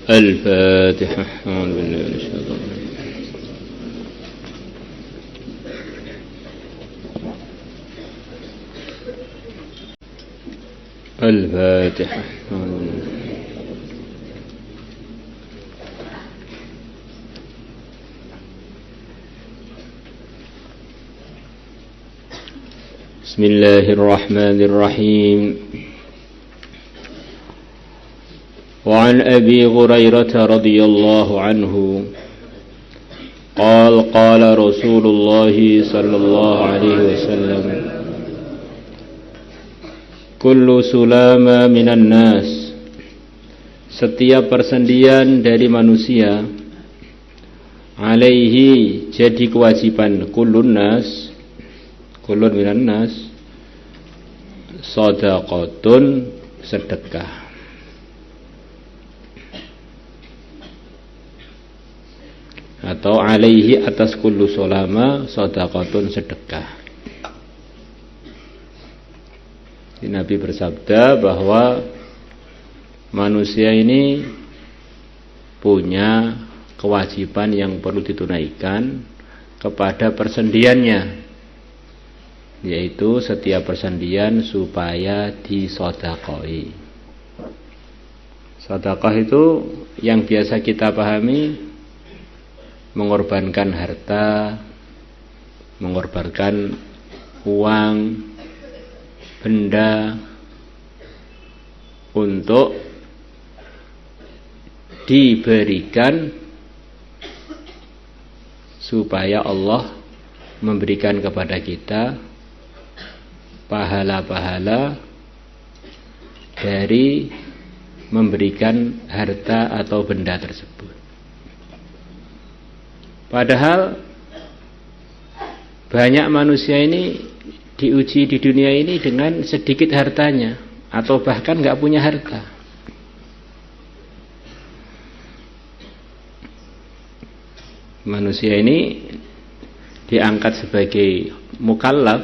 الفاتحة. أعوذ بالله من الشيطان الرجيم. الفاتحة. بسم الله الرحمن الرحيم. وعن أبي هريرة رضي الله عنه قال قال رسول الله صلى الله عليه وسلم kullu sulama minan nas, setiap persendian dari manusia, alaihi, jadi kewajiban kullun nas, kullun minan nas, shadaqatun, sedekah. Atau alaihi, atas kullu sulama, shadaqatun, sedekah. Nabi bersabda bahwa manusia ini punya kewajiban yang perlu ditunaikan kepada persendiannya, yaitu setiap persendian supaya disodakoi. Sedekah itu yang biasa kita pahami mengorbankan harta, mengorbankan uang, benda untuk diberikan supaya Allah memberikan kepada kita pahala-pahala dari memberikan harta atau benda tersebut. Padahal banyak manusia ini diuji di dunia ini dengan sedikit hartanya, atau bahkan nggak punya harta. Manusia ini diangkat sebagai mukallaf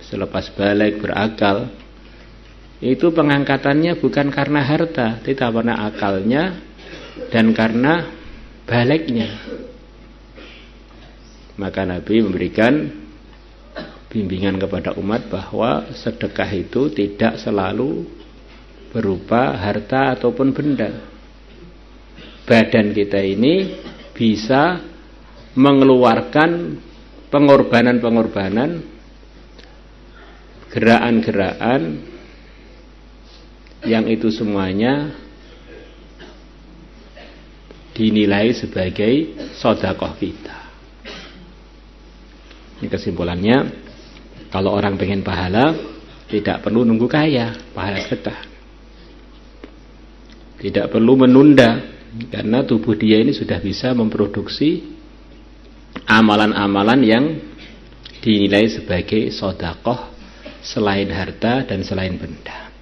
selepas balik berakal. Itu pengangkatannya bukan karena harta, tidak karena akalnya dan karena baliknya. Maka Nabi memberikan bimbingan kepada umat bahwa sedekah itu tidak selalu berupa harta ataupun benda. Badan kita ini bisa mengeluarkan pengorbanan-pengorbanan, gerakan-gerakan yang itu semuanya dinilai sebagai sedekah kita. Ini kesimpulannya, kalau orang pengen pahala, tidak perlu nunggu kaya, pahala sedekah. Tidak perlu menunda, karena tubuh dia ini sudah bisa memproduksi amalan-amalan yang dinilai sebagai sedekah selain harta dan selain benda.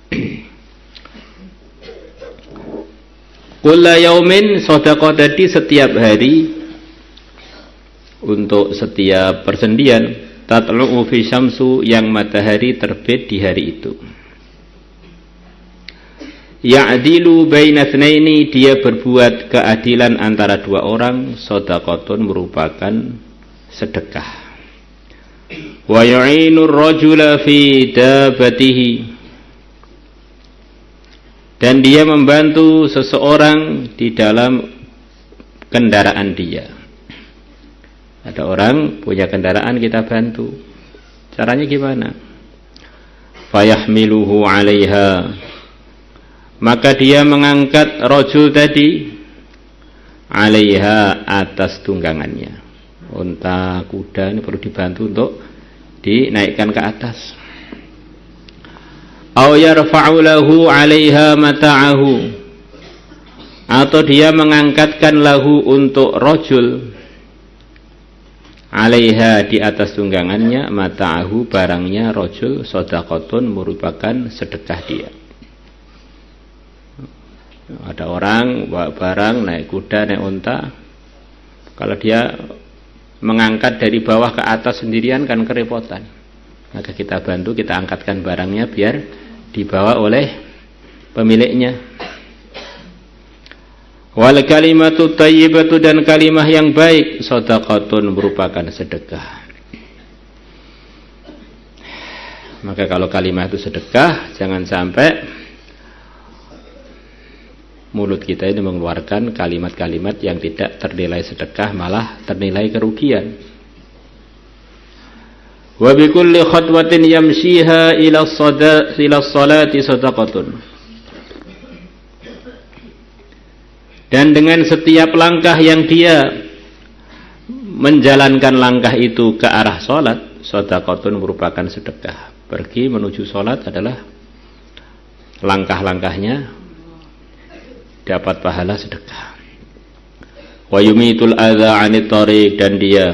Kulla yaumin, sedekah tadi setiap hari, untuk setiap persendian. Tatlu'u fi syamsu, yang matahari terbit di hari itu. Ya'dilu baina tsnaini, dia berbuat keadilan antara dua orang. Shadaqatun, merupakan sedekah. Wa yu'inur rajula fi dabatihi, dan dia membantu seseorang di dalam kendaraan dia. Ada orang punya kendaraan, kita bantu. Caranya gimana? Fayahmiluhu 'alaiha, maka dia mengangkat rajul tadi 'alaiha, atas tunggangannya. Unta, kuda ini perlu dibantu untuk dinaikkan ke atas. Aw yarfa'u lahu 'alaiha mata'ahu, atau dia mengangkatkan lahu untuk rajul 'alaiha, di atas tunggangannya, mata'ahu, barangnya rajul. Shadaqatun, merupakan sedekah dia. Ada orang bawa barang, naik kuda, naik unta. Kalau dia mengangkat dari bawah ke atas sendirian kan kerepotan. Maka kita bantu, kita angkatkan barangnya biar dibawa oleh pemiliknya. Wal kalimatu thayyibatu, dan kalimah yang baik, shadaqatun, merupakan sedekah. Maka kalau kalimah itu sedekah, jangan sampai mulut kita ini mengeluarkan kalimat-kalimat yang tidak ternilai sedekah, malah ternilai kerugian. Wa bi kulli khatwatin yamshiha ila sholati shadaqatun. Dan dengan setiap langkah yang dia menjalankan langkah itu ke arah sholat, shadaqatun, merupakan sedekah. Pergi menuju sholat adalah langkah-langkahnya dapat pahala sedekah. Wa yumitul adza 'anit thariq, dan dia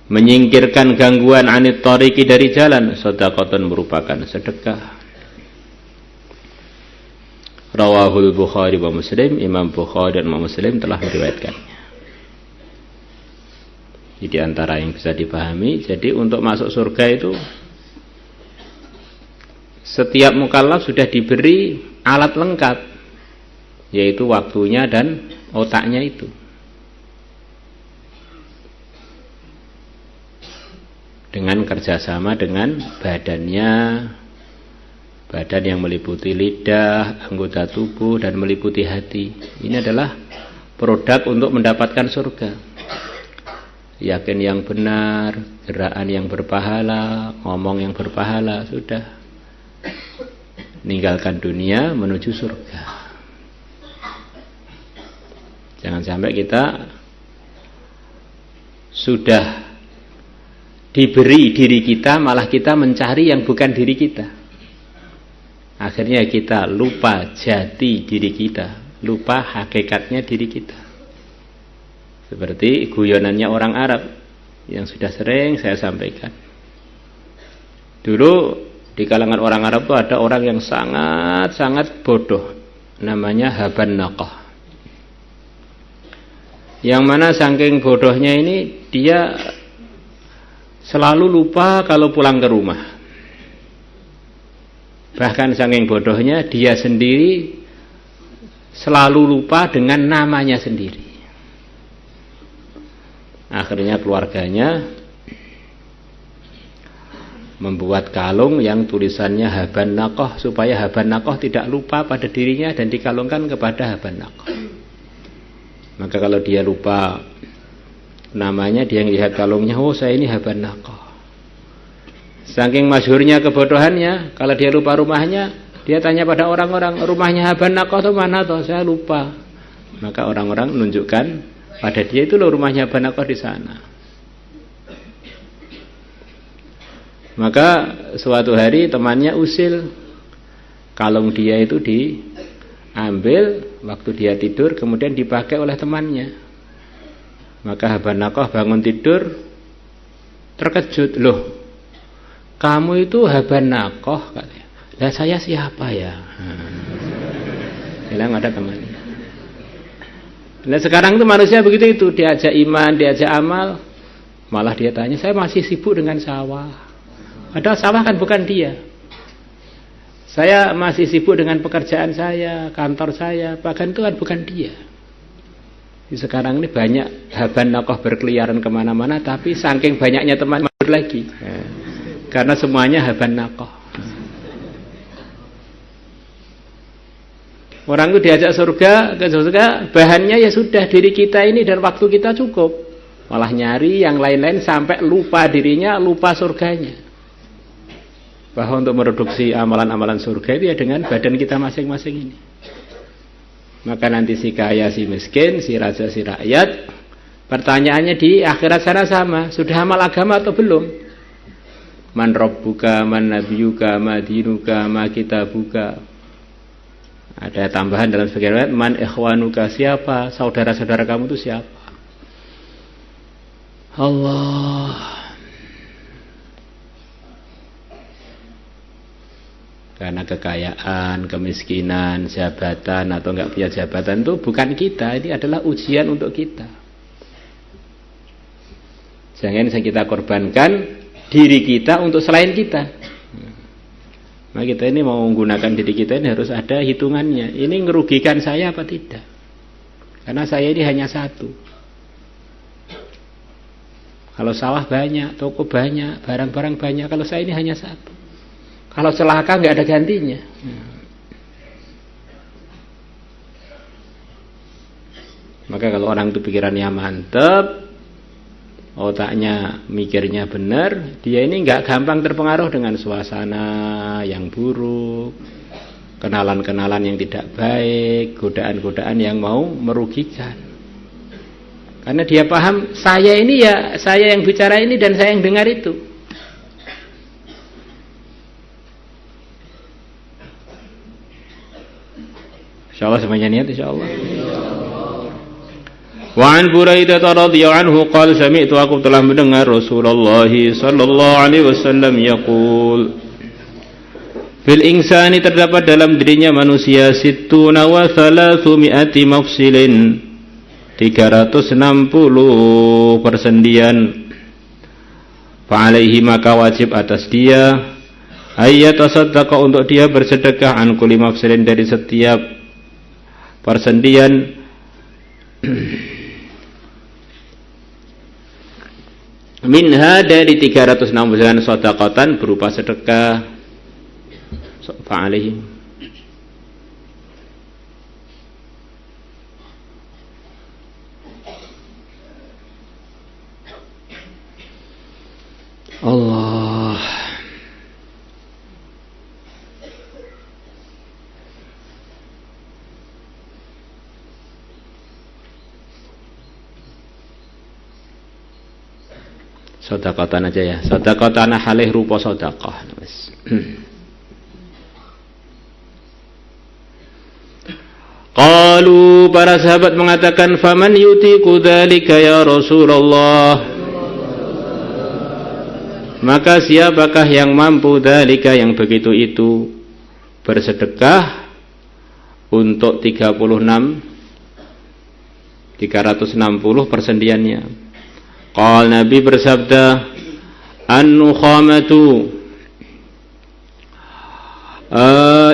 menyingkirkan gangguan 'anit thariqi, dari jalan, shadaqatun, merupakan sedekah. Rawahul Bukhari wa Muslim, Imam Bukhari dan Imam Muslim telah meriwayatkannya. Di antara yang bisa dipahami, jadi untuk masuk surga itu setiap mukallaf sudah diberi alat lengkap, yaitu waktunya dan otaknya itu. Dengan kerjasama dengan badannya, badan yang meliputi lidah, anggota tubuh, dan meliputi hati. Ini adalah produk untuk mendapatkan surga. Yakin yang benar, gerakan yang berpahala, ngomong yang berpahala, sudah. Ninggalkan dunia menuju surga. Jangan sampai kita sudah diberi diri kita, malah kita mencari yang bukan diri kita. Akhirnya kita lupa jati diri kita, lupa hakikatnya diri kita. Seperti guyonannya orang Arab yang sudah sering saya sampaikan. Dulu di kalangan orang Arab itu ada orang yang sangat-sangat bodoh, namanya Haban Naqah. Yang mana saking bodohnya ini, dia selalu lupa kalau pulang ke rumah. Bahkan saking bodohnya, dia sendiri selalu lupa dengan namanya sendiri. Akhirnya keluarganya membuat kalung yang tulisannya Haban Naqah, supaya Haban Naqah tidak lupa pada dirinya dan dikalungkan kepada Haban Naqah. Maka kalau dia lupa namanya, dia lihat kalungnya, oh saya ini Haban Naqah. Saking masyhurnya kebodohannya, kalau dia lupa rumahnya, dia tanya pada orang-orang, rumahnya Haban Naqah itu mana toh? Saya lupa. Maka orang-orang menunjukkan pada dia, itu loh rumahnya Haban Naqah di sana. Maka suatu hari temannya usil, kalung dia itu diambil waktu dia tidur, kemudian dipakai oleh temannya. Maka Haban Naqah bangun tidur terkejut, loh kamu itu Haban Naqah, katanya. Lah saya siapa ya? Bilang ada temannya. Nah sekarang itu manusia begitu itu, diajak iman, diajak amal, malah dia tanya, saya masih sibuk dengan sawah. Padahal sawah kan bukan dia. Saya masih sibuk dengan pekerjaan saya, kantor saya, bahkan itu kan bukan dia. Di sekarang ini banyak Haban Naqah berkeliaran kemana-mana, tapi saking banyaknya teman madur lagi, karena semuanya Haban Naqah. Orang itu diajak surga, ke surga, bahannya ya sudah diri kita ini dan waktu kita cukup. Malah nyari yang lain-lain sampai lupa dirinya, lupa surganya. Bahwa untuk mereduksi amalan-amalan surga itu ya dengan badan kita masing-masing ini. Maka nanti si kaya, si miskin, si raja, si rakyat, pertanyaannya di akhirat sana sama. Sudah amal agama atau belum? Man rabbuka, man nabiyuka, ma dinuka, ma kitabuka. Ada tambahan dalam sebagian riwayat, man ikhwanuka, siapa saudara-saudara kamu itu siapa? Allah. Karena kekayaan, kemiskinan, jabatan atau enggak punya jabatan itu bukan kita, ini adalah ujian untuk kita. Jangan kita korbankan diri kita untuk selain kita. Nah kita ini mau menggunakan diri kita ini harus ada hitungannya. Ini ngerugikan saya apa tidak? Karena saya ini hanya satu. Kalau sawah banyak, toko banyak, barang-barang banyak. Kalau saya ini hanya satu. Kalau celaka nggak ada gantinya. Maka kalau orang itu pikirannya mantap, otaknya mikirnya benar, dia ini nggak gampang terpengaruh dengan suasana yang buruk, kenalan-kenalan yang tidak baik, godaan-godaan yang mau merugikan. Karena dia paham, saya ini ya saya yang bicara ini dan saya yang dengar itu. Insyaallah semuanya niat insyaallah. Wa an Buraidah radhiyallahu anhu qala sami'tu, aku telah mendengar Rasulullah sallallahu alaihi wasallam yaqul, fil insani terdapat dalam dirinya manusia sittuna wa thalathmi'ati mafsilin, 360 persendian. Fa alaihi maka wajib atas dia ayyatasaddaqa untuk dia bersedekah an kulli mafsilin dari setiap persendian minha dari 360 sedekatan berupa sedekah fa'alihim. Allah. Sedekatan aja ya. Sedekatan halih rupa sedekah. Qalu, para sahabat mengatakan, faman yutiqu dzalika ya Rasulullah. Maka siapakah yang mampu dzalika yang begitu itu bersedekah untuk 360 persendiannya. Qal, Nabi bersabda, an-nukhamatu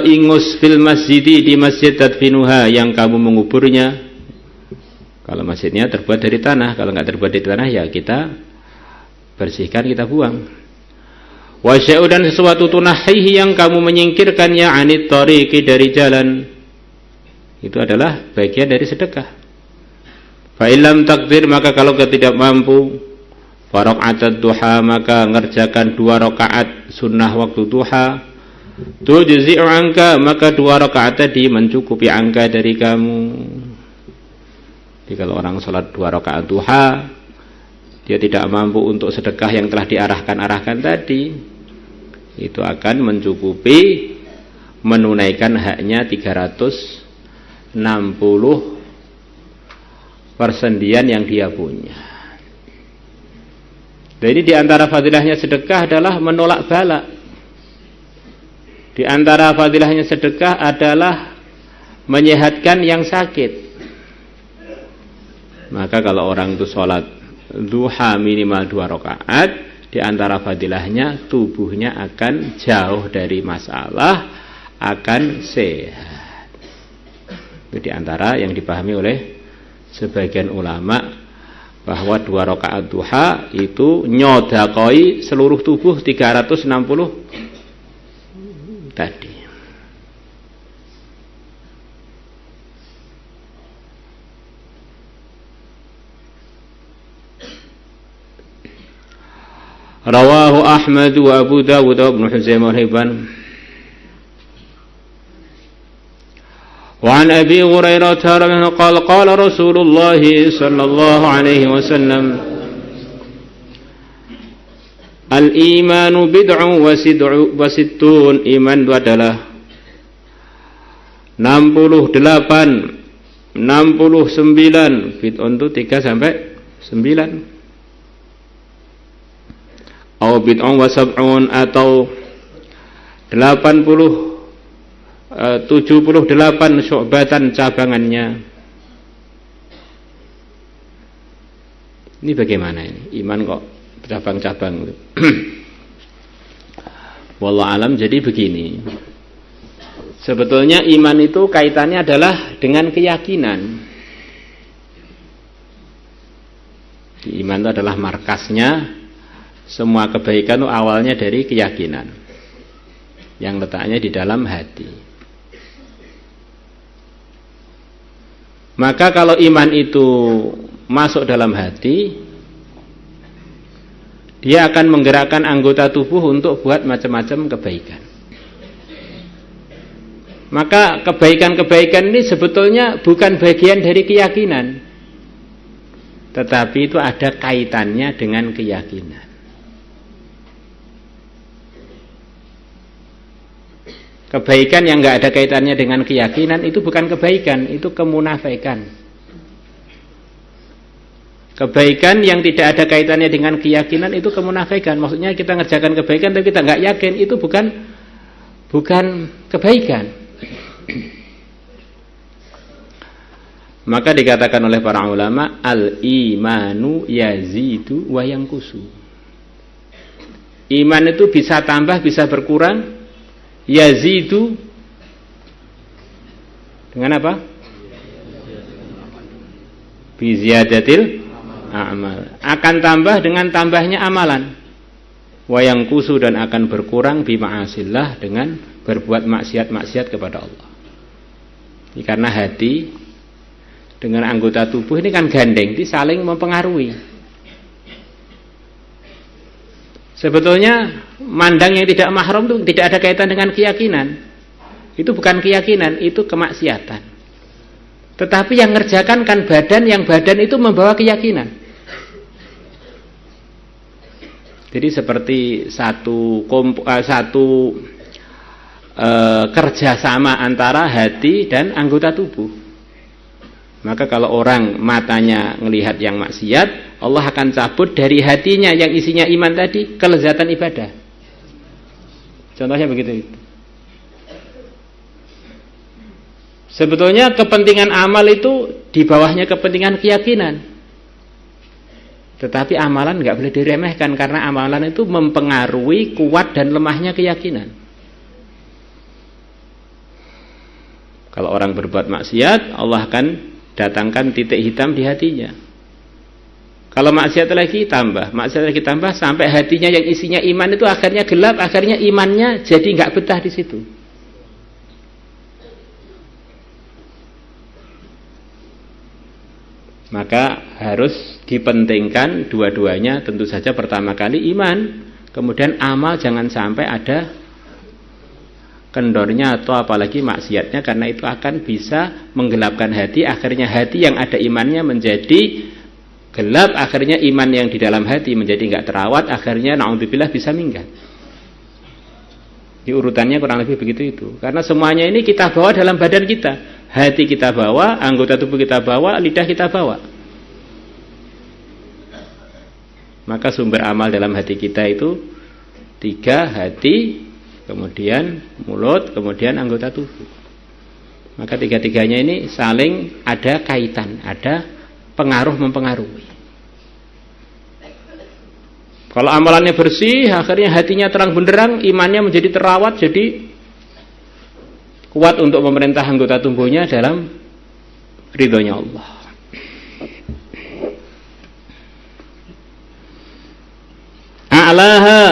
ingus fil masjidi, di masjid tadfinuha, yang kamu menguburnya. Kalau masjidnya terbuat dari tanah, kalau nggak terbuat dari tanah ya kita bersihkan, kita buang. Wa syai'u, dan sesuatu tunahihi yang kamu menyingkirkannya, anit tariqi, dari jalan, itu adalah bagian dari sedekah. Fa illam takdir, maka kalau tidak mampu, faraqatat duha, maka ngerjakan 2 rakaat sunnah waktu duha. Tujzi'u anka, maka 2 rakaat tadi mencukupi angka dari kamu. Jadi kalau orang salat 2 rakaat duha, dia tidak mampu untuk sedekah yang telah diarahkan tadi, itu akan mencukupi menunaikan haknya 360 persendian yang dia punya. Jadi di antara fadilahnya sedekah adalah menolak bala. Di antara fadilahnya sedekah adalah menyehatkan yang sakit. Maka kalau orang itu sholat duha minimal 2 rakaat, di antara fadilahnya tubuhnya akan jauh dari masalah, akan sehat. Itu di antara yang dipahami oleh sebagian ulama, bahwa 2 rakaat duha itu nyodakoi seluruh tubuh 360 tadi. Rawahu Ahmad wa Abu Dawud wa Ibnu Huzaimah Hibban. وعن أبي هريرة قال قال رسول الله صلى الله عليه وسلم الإيمان بدع وستون, iman itu adalah 68 69, bid'un itu 3 sampai 9, atau bid'un wa sab'un, atau 78 syu'batan cabangannya. Ini bagaimana ini? Iman kok cabang-cabang. Wallahu alam. Jadi begini, sebetulnya iman itu kaitannya adalah dengan keyakinan. Iman itu adalah markasnya semua kebaikan, itu awalnya dari keyakinan yang letaknya di dalam hati. Maka kalau iman itu masuk dalam hati, dia akan menggerakkan anggota tubuh untuk buat macam-macam kebaikan. Maka kebaikan-kebaikan ini sebetulnya bukan bagian dari keyakinan, tetapi itu ada kaitannya dengan keyakinan. Kebaikan yang nggak ada kaitannya dengan keyakinan itu bukan kebaikan, itu kemunafikan. Kebaikan yang tidak ada kaitannya dengan keyakinan itu kemunafikan. Maksudnya kita ngerjakan kebaikan tapi kita nggak yakin, itu bukan kebaikan. Maka dikatakan oleh para ulama, al-imanu yazidu wa yanqusu. Iman itu bisa tambah, bisa berkurang. Yazidu dengan apa? Bi ziyadatil amal. Akan tambah dengan tambahnya amalan. Wa yanqusu, dan akan berkurang bi ma'asillah, dengan berbuat maksiat-maksiat kepada Allah. Ini karena hati dengan anggota tubuh ini kan gandeng, ini saling mempengaruhi. Sebetulnya mandang yang tidak mahram itu tidak ada kaitan dengan keyakinan. Itu bukan keyakinan, itu kemaksiatan. Tetapi yang ngerjakan kan badan, yang badan itu membawa keyakinan. Jadi seperti satu kerjasama antara hati dan anggota tubuh. Maka kalau orang matanya melihat yang maksiat, Allah akan cabut dari hatinya yang isinya iman tadi kelezatan ibadah. Contohnya begitu. Sebetulnya kepentingan amal itu di bawahnya kepentingan keyakinan. Tetapi amalan nggak boleh diremehkan, karena amalan itu mempengaruhi kuat dan lemahnya keyakinan. Kalau orang berbuat maksiat, Allah akan datangkan titik hitam di hatinya. Kalau maksiat lagi tambah, maksiat lagi tambah, sampai hatinya yang isinya iman itu akhirnya gelap, akhirnya imannya jadi nggak betah di situ. Maka harus dipentingkan dua-duanya. Tentu saja pertama kali iman, kemudian amal jangan sampai ada kendornya atau apalagi maksiatnya, karena itu akan bisa menggelapkan hati. Akhirnya hati yang ada imannya menjadi gelap, akhirnya iman yang di dalam hati menjadi nggak terawat, akhirnya naudzubillah bisa minggat. Di urutannya kurang lebih begitu itu. Karena semuanya ini kita bawa dalam badan kita. Hati kita bawa, anggota tubuh kita bawa, lidah kita bawa. Maka sumber amal dalam hati kita itu 3, hati, kemudian mulut, kemudian anggota tubuh. Maka 3-tiganya ini saling ada kaitan, ada pengaruh mempengaruhi. Kalau amalannya bersih, akhirnya hatinya terang benderang, imannya menjadi terawat, jadi kuat untuk memerintah anggota tubuhnya dalam ridhonya Allah. A'laha,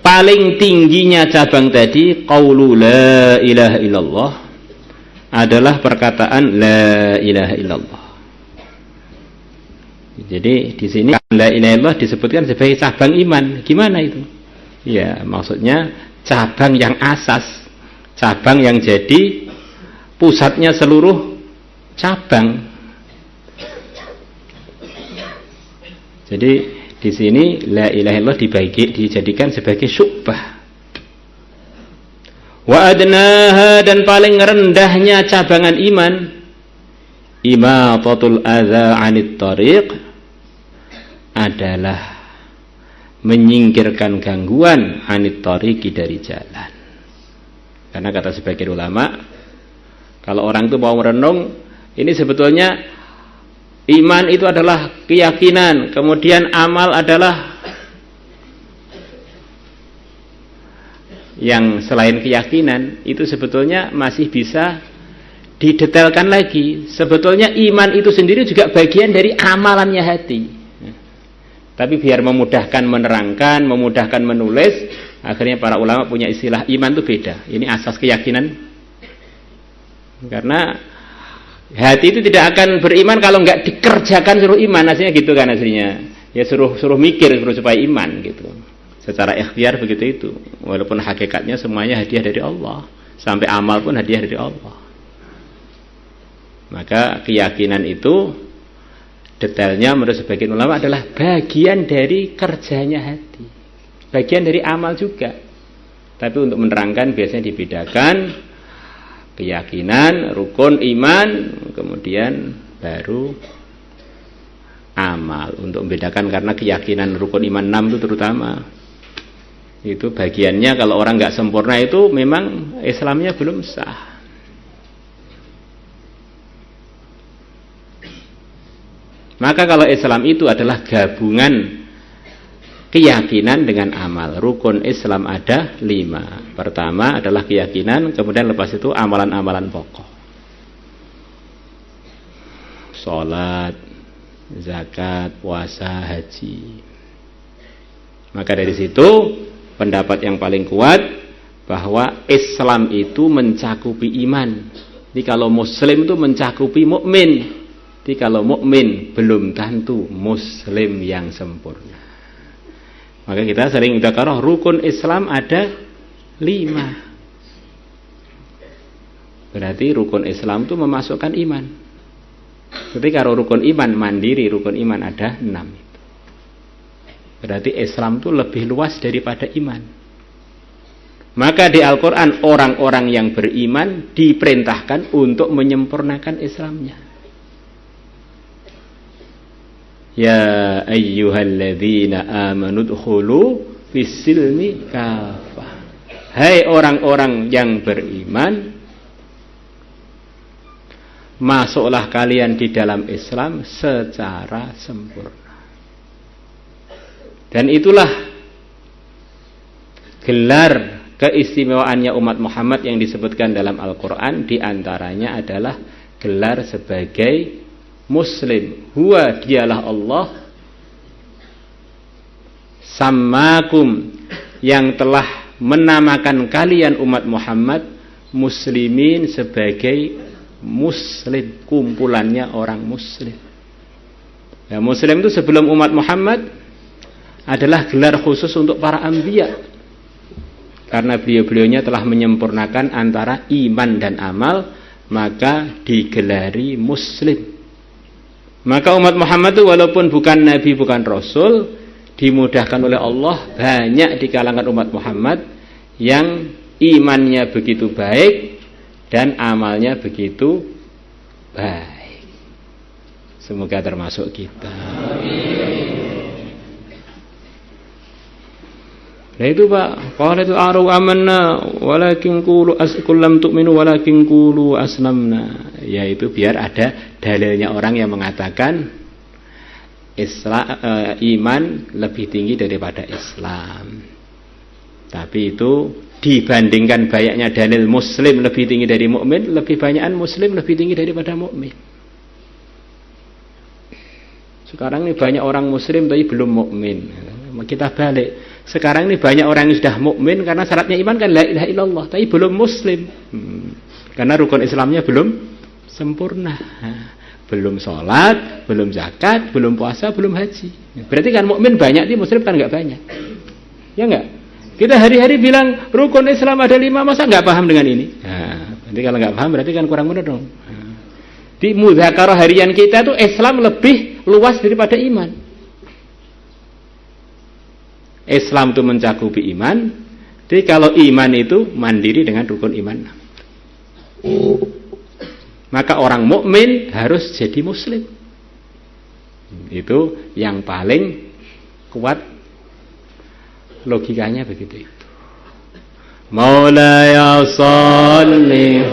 paling tingginya cabang tadi, qaulu la ilaha illallah, adalah perkataan la ilaha illallah. Jadi di sini la ilaha illallah disebutkan sebagai cabang iman. Gimana itu? Ya, maksudnya cabang yang asas, cabang yang jadi pusatnya seluruh cabang. Jadi di sini la ilaha illallah dijadikan sebagai syu'bah. Wa adnaha, dan paling rendahnya cabangan iman, imatatul adza 'anit thariq, adalah menyingkirkan gangguan 'anit thariqi, dari jalan. Karena kata sebagian ulama, kalau orang itu mau merenung, ini sebetulnya iman itu adalah keyakinan, kemudian amal adalah yang selain keyakinan itu sebetulnya masih bisa didetailkan lagi. Sebetulnya iman itu sendiri juga bagian dari amalannya hati. Tapi biar memudahkan menerangkan, memudahkan menulis, akhirnya para ulama punya istilah iman itu beda. Ini asas keyakinan. Karena hati itu tidak akan beriman kalau nggak dikerjakan suruh iman, aslinya gitu kan aslinya. Ya suruh mikir supaya iman gitu. Secara ikhtiar begitu itu. Walaupun hakikatnya semuanya hadiah dari Allah. Sampai amal pun hadiah dari Allah. Maka keyakinan itu detailnya menurut sebagian ulama adalah bagian dari kerjanya hati. Bagian dari amal juga. Tapi untuk menerangkan biasanya dibedakan keyakinan, rukun iman, kemudian baru amal. Untuk membedakan karena keyakinan rukun iman 6 itu terutama. Itu bagiannya kalau orang nggak sempurna itu memang Islamnya belum sah. Maka kalau Islam itu adalah gabungan keyakinan dengan amal. Rukun Islam ada 5. Pertama adalah keyakinan, kemudian lepas itu amalan-amalan pokok. Salat, zakat, puasa, haji. Maka dari situ pendapat yang paling kuat bahwa Islam itu mencakupi iman. Jadi kalau muslim itu mencakupi mukmin. Jadi kalau mukmin belum tentu muslim yang sempurna. Maka kita sering dzakar rukun Islam ada 5. Berarti rukun Islam itu memasukkan iman. Jadi kalau rukun iman mandiri, rukun iman ada 6. Berarti Islam itu lebih luas daripada iman. Maka di Al-Quran orang-orang yang beriman diperintahkan untuk menyempurnakan Islamnya. Ya ayyuhalladzina amanu dkhulu fis-silmi kafah. Hai orang-orang yang beriman, masuklah kalian di dalam Islam secara sempurna. Dan itulah gelar keistimewaannya umat Muhammad yang disebutkan dalam Al-Quran. Di antaranya adalah gelar sebagai Muslim. Huwa dialah Allah Sammakum, yang telah menamakan kalian umat Muhammad muslimin sebagai muslim, kumpulannya orang muslim. Ya, muslim itu sebelum umat Muhammad adalah gelar khusus untuk para anbiya, karena beliau-beliaunya telah menyempurnakan antara iman dan amal, maka digelari muslim. Maka umat Muhammad itu walaupun bukan nabi, bukan rasul, dimudahkan oleh Allah banyak di kalangan umat Muhammad yang imannya begitu baik dan amalnya begitu baik. Semoga termasuk kita. Nah itu Pak, qala itu aru amanna walakin qulu lam tu'minu walakin qulu aslamna. Yaitu biar ada dalilnya orang yang mengatakan iman lebih tinggi daripada Islam. Tapi itu dibandingkan banyaknya dalil muslim lebih tinggi dari mukmin, lebih banyakan muslim lebih tinggi daripada mukmin. Sekarang ini banyak orang muslim tapi belum mukmin. Kita balik. Sekarang ini banyak orang yang sudah mukmin karena syaratnya iman kan la ilaha illallah, tapi belum muslim. Karena rukun Islamnya belum sempurna. Belum sholat, belum zakat, belum puasa, belum haji. Berarti kan mukmin banyak, di muslim kan nggak banyak. Ya nggak? Kita hari-hari bilang rukun Islam ada 5, masa nggak paham dengan ini? Nah, nanti kalau nggak paham berarti kan kurang benar dong. Di mudzakarah harian kita tuh Islam lebih luas daripada iman. Islam itu mencakupi iman. Jadi kalau iman itu mandiri dengan rukun iman. Maka orang mukmin harus jadi muslim. Itu yang paling kuat logikanya begitu itu. Maulaya shalli